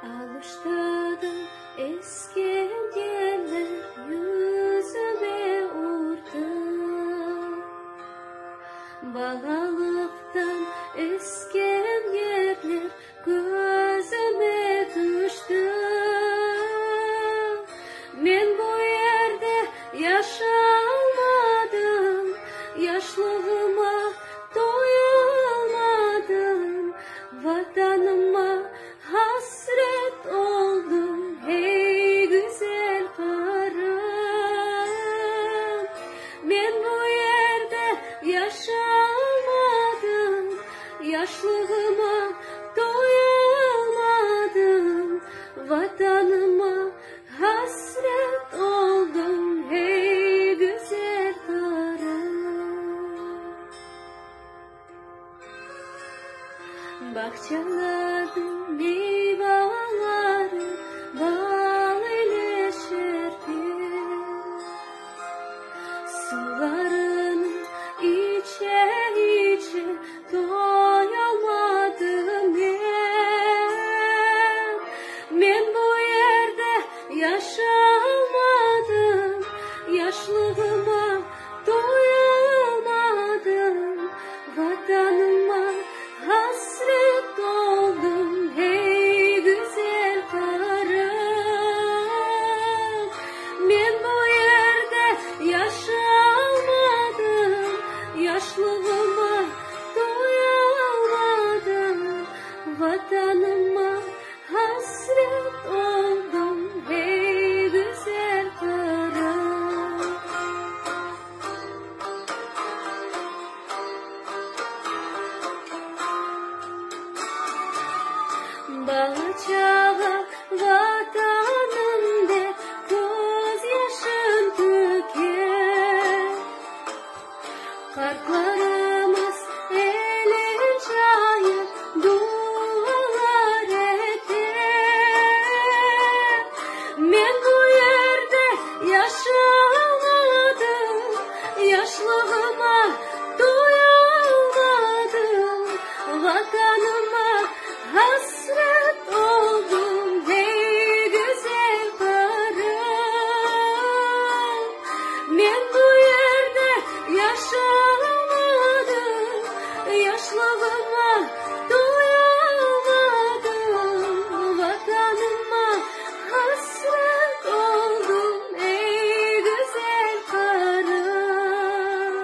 Alıştırdım eski yerler yüzüme vurdu. Balalıktan esken yerler gözüme düştü. Men bu yerde yaşamadım, yaşlığıma doyulmadım, vatanıma hasret oldum hey güzel karım. Men bu yerde yaşamadım, yaşlığıma doyulmadım, vatanıma hasret oldum hey güzel karım. Bahçelerin meyveleri bal ile şerdi. Sularını içe içe doyamadım ben. Men bu yerde yaşamadım, yaşlığıma doyamadım, vatanıma hasret oldum hey güzel karım. Men bu yerde yaşamadım, yaşlığıma doyamadım, vatanıma hasret oldum hey güzel karım. Bağaçağa vatanımda göz yaşım tüker. Kartlarımız elin çayır dualar eder. Men bu yerde yaşamadım, yaşlığıma doyamadım, vatanıma hasret oldum hey güzel karım. Men bu yerde yaşamadım, yaşlığıma doyamadım, vatanıma hasret oldum ey güzel karım.